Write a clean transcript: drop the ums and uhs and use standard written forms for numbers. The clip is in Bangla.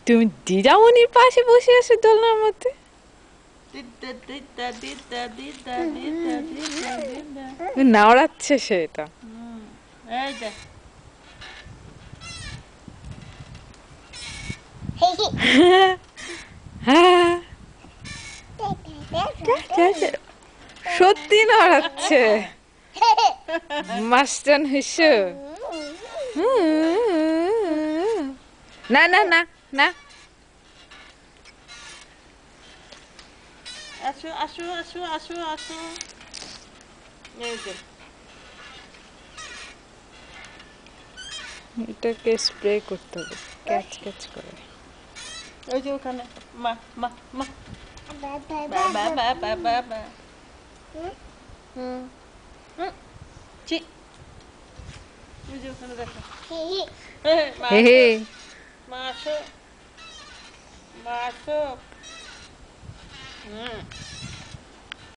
তুমি দিদামণির পাশে বসে আছো দোলনার মধ্যে? নাড়াচ্ছে সেটা। এই যে হ্যাঁ, সত্যি নাড়াচ্ছে মাস্টান হিসু। না না না না, আসো আসো আসো আসো আসো। এই যে এটাকে স্প্রে করতে হবে ক্যাচ ক্যাচ করে। ওই যে ওখানে মা মা মা বা বা বা বা বা বা ছি ওই যে ওখানে দেখো মা হে আসো হে, মা আসো মা আসো